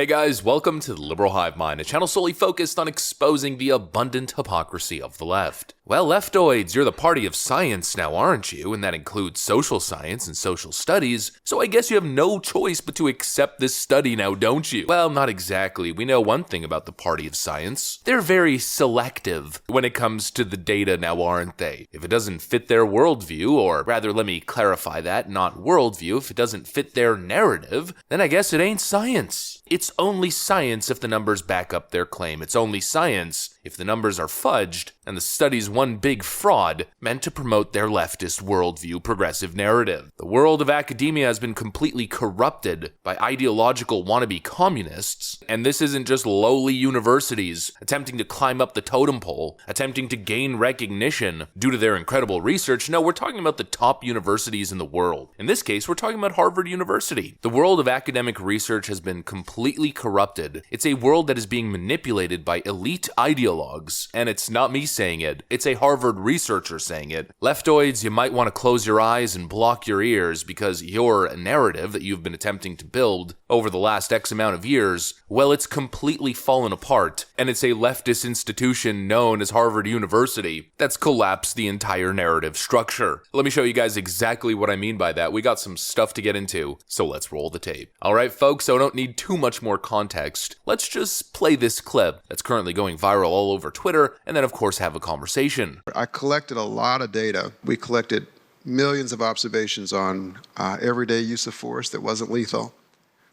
Hey guys, welcome to the Liberal Hive Mind, a channel solely focused on exposing the abundant hypocrisy of the left. Well, leftoids, you're the party of science now, aren't you? And that includes social science and social studies, so I guess you have no choice but to accept this study now, don't you? Well, not exactly. We know one thing about the party of science. They're very selective when it comes to the data now, aren't they? If it doesn't fit their worldview, or rather let me clarify that, not worldview, if it doesn't fit their narrative, then I guess it ain't science. It's only science if the numbers back up their claim. It's only science if the numbers are fudged and the study's one big fraud meant to promote their leftist worldview progressive narrative. The world of academia has been completely corrupted by ideological wannabe communists, and this isn't just lowly universities attempting to climb up the totem pole, attempting to gain recognition due to their incredible research. No, we're talking about the top universities in the world. In this case, we're talking about Harvard University. The world of academic research has been completely corrupted. It's a world that is being manipulated by elite ideologues, and it's not me saying it, it's a Harvard researcher saying it. Leftoids, you might want to close your eyes and block your ears because your narrative that you've been attempting to build over the last X amount of years, well, it's completely fallen apart, and it's a leftist institution known as Harvard University that's collapsed the entire narrative structure. Let me show you guys exactly what I mean by that. We got some stuff to get into, so let's roll the tape. Alright folks, so I don't need too much more context. Let's just play this clip that's currently going viral all over Twitter, and then of course have a conversation. I collected a lot of data. We collected millions of observations on everyday use of force that wasn't lethal.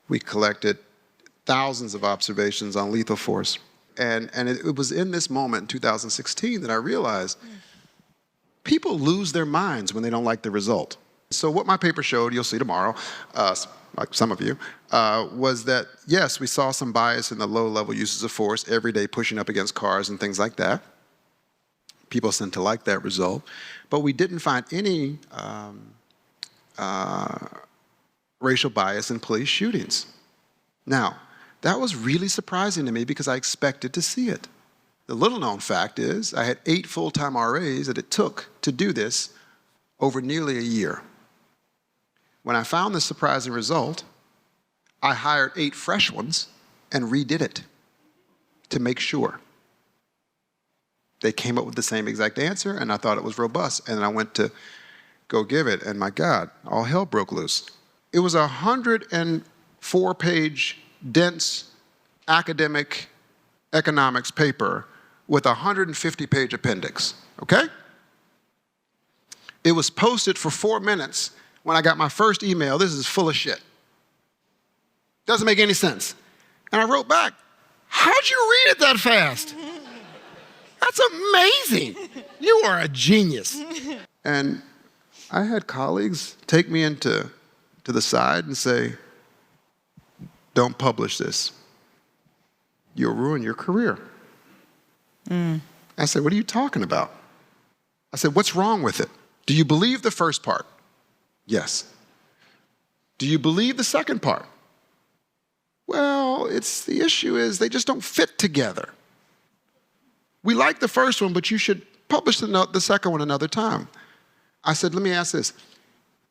We collected thousands of observations on lethal force. And it was in this moment in 2016 that I realized people lose their minds when they don't like the result. So what my paper showed, you'll see tomorrow, like some of you, was that yes, we saw some bias in the low-level uses of force, every day pushing up against cars and things like that. People seem to like that result. But we didn't find any racial bias in police shootings. Now, that was really surprising to me because I expected to see it. The little-known fact is I had 8 full-time RAs that it took to do this over nearly a year. When I found this surprising result, I hired 8 fresh ones and redid it to make sure. They came up with the same exact answer, and I thought it was robust. And then I went to go give it, and my God, all hell broke loose. It was a 104-page, dense academic economics paper with a 150-page appendix, okay? It was posted for 4 minutes when I got my first email. This is full of shit. Doesn't make any sense. And I wrote back, how'd you read it that fast? That's amazing. You are a genius. And I had colleagues take me to the side and say, don't publish this. You'll ruin your career. I said, what are you talking about? I said, what's wrong with it? Do you believe the first part? Yes. Do you believe the second part? Well, the issue is they just don't fit together. We like the first one, but you should publish the second one another time. I said, let me ask this.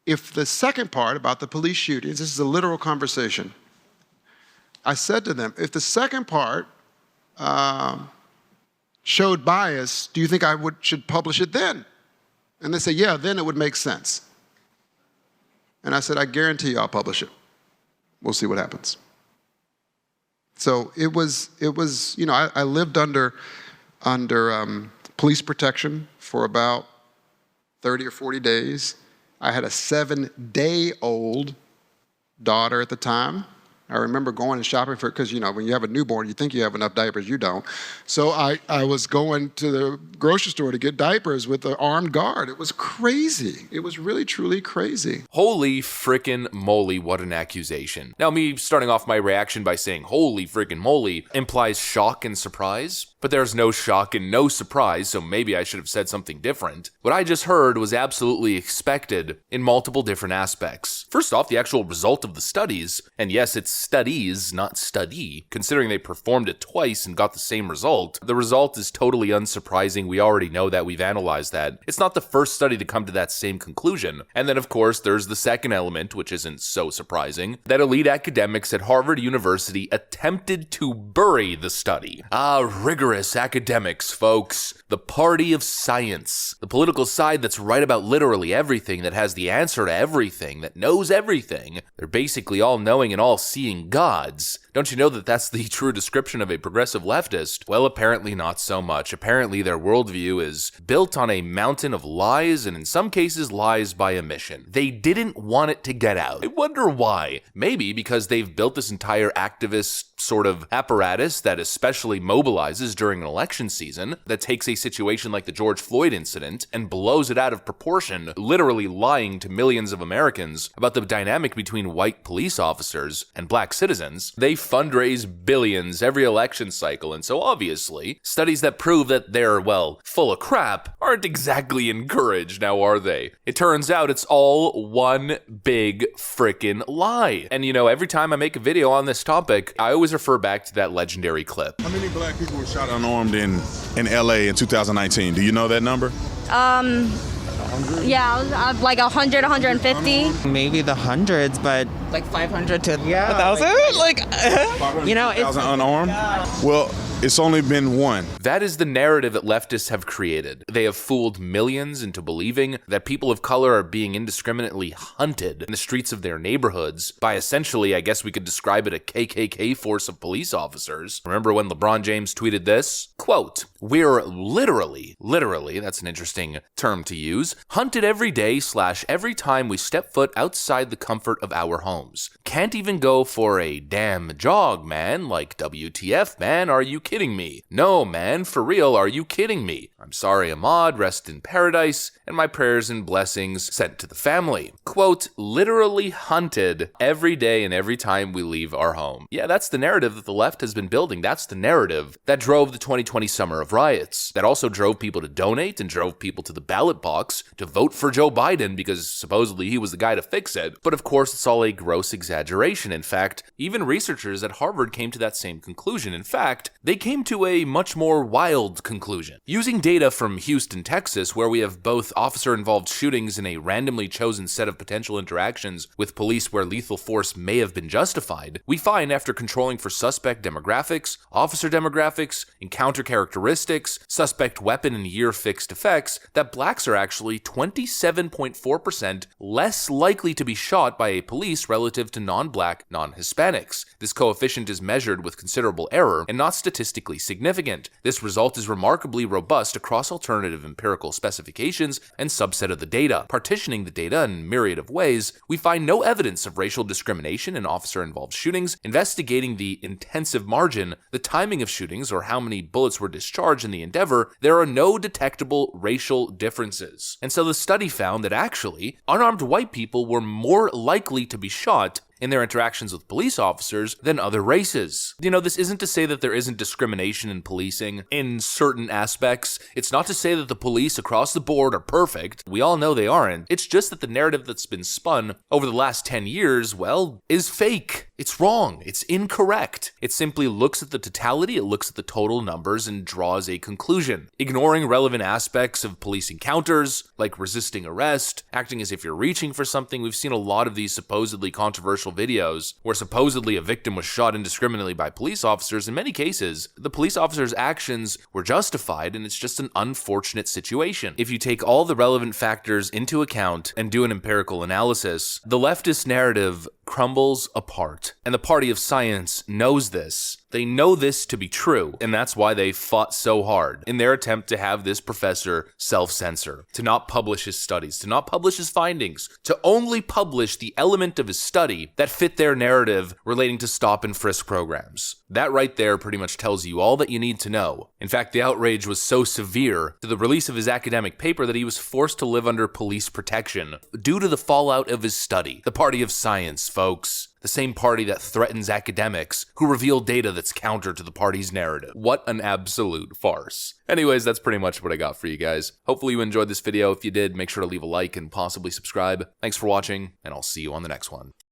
If the second part about the police shootings, this is a literal conversation. I said to them, if the second part showed bias, do you think I should publish it then? And they said, yeah, then it would make sense. And I said, I guarantee you I'll publish it. We'll see what happens. So it was, you know, I lived under police protection for about 30 or 40 days. I had a 7-day-old daughter at the time. I remember going and shopping for it because, you know, when you have a newborn, you think you have enough diapers, you don't. So I was going to the grocery store to get diapers with an armed guard. It was crazy. It was really, truly crazy. Holy frickin' moly, what an accusation. Now, me starting off my reaction by saying holy frickin' moly implies shock and surprise. But there's no shock and no surprise, so maybe I should have said something different. What I just heard was absolutely expected in multiple different aspects. First off, the actual result of the studies, and yes, it's studies, not study, considering they performed it twice and got the same result. The result is totally unsurprising. We already know that. We've analyzed that. It's not the first study to come to that same conclusion. And then, of course, there's the second element, which isn't so surprising, that elite academics at Harvard University attempted to bury the study. Rigorous academics, folks. The party of science. The political side that's right about literally everything, that has the answer to everything, that knows everything. They're basically all-knowing and all-seeing gods. Don't you know that that's the true description of a progressive leftist? Well, apparently not so much. Apparently their worldview is built on a mountain of lies, and in some cases lies by omission. They didn't want it to get out. I wonder why. Maybe because they've built this entire activist sort of apparatus that especially mobilizes during an election season, that takes a situation like the George Floyd incident and blows it out of proportion, literally lying to millions of Americans about the dynamic between white police officers and black citizens. They fundraise billions every election cycle, and so obviously, studies that prove that they're, well, full of crap aren't exactly encouraged, now are they? It turns out it's all one big frickin' lie. And you know, every time I make a video on this topic, I always refer back to that legendary clip. How many black people were shot unarmed in LA in 2019? Do you know that number? Yeah, like 100, 150. Maybe the hundreds, but like 500 to 1,000. You know, it's 1,000 unarmed. Well, it's only been one. That is the narrative that leftists have created. They have fooled millions into believing that people of color are being indiscriminately hunted in the streets of their neighborhoods by essentially, I guess we could describe it, a KKK force of police officers. Remember when LeBron James tweeted this? Quote, "We're literally, that's an interesting term to use, hunted every day / every time we step foot outside the comfort of our homes. Can't even go for a damn jog, man, like WTF, man, are you kidding me? No, man, for real, are you kidding me? I'm sorry, Ahmaud, rest in paradise, and my prayers and blessings sent to the family." Quote, "Literally hunted every day and every time we leave our home." Yeah, that's the narrative that the left has been building. That's the narrative that drove the 2020 summer of riots. That also drove people to donate and drove people to the ballot box to vote for Joe Biden because supposedly he was the guy to fix it. But of course, it's all a gross exaggeration. In fact, even researchers at Harvard came to that same conclusion. In fact, they came to a much more wild conclusion. Using data from Houston, Texas, where we have both officer-involved shootings and a randomly chosen set of potential interactions with police where lethal force may have been justified, we find after controlling for suspect demographics, officer demographics, encounter characteristics, suspect weapon and year fixed effects, that blacks are actually 27.4% less likely to be shot by a police relative to non-black, non-Hispanics. This coefficient is measured with considerable error and not statistically significant. This result is remarkably robust across alternative empirical specifications and subset of the data. Partitioning the data in a myriad of ways, we find no evidence of racial discrimination in officer-involved shootings. Investigating the intensive margin, the timing of shootings, or how many bullets were discharged in the endeavor, there are no detectable racial differences. And so the study found that actually, unarmed white people were more likely to be shot in their interactions with police officers than other races. You know, this isn't to say that there isn't discrimination in policing in certain aspects. It's not to say that the police across the board are perfect. We all know they aren't. It's just that the narrative that's been spun over the last 10 years, well, is fake. It's wrong. It's incorrect. It simply looks at the totality, it looks at the total numbers and draws a conclusion, ignoring relevant aspects of police encounters, like resisting arrest, acting as if you're reaching for something. We've seen a lot of these supposedly controversial videos where supposedly a victim was shot indiscriminately by police officers. In many cases, the police officer's actions were justified, and it's just an unfortunate situation. If you take all the relevant factors into account and do an empirical analysis, the leftist narrative crumbles apart. And the party of science knows this. They know this to be true, and that's why they fought so hard in their attempt to have this professor self-censor, to not publish his studies, to not publish his findings, to only publish the element of his study that fit their narrative relating to stop and frisk programs. That right there pretty much tells you all that you need to know. In fact, the outrage was so severe to the release of his academic paper that he was forced to live under police protection due to the fallout of his study. The party of science, folks. The same party that threatens academics who reveal data that's counter to the party's narrative. What an absolute farce. Anyways, that's pretty much what I got for you guys. Hopefully you enjoyed this video. If you did, make sure to leave a like and possibly subscribe. Thanks for watching, and I'll see you on the next one.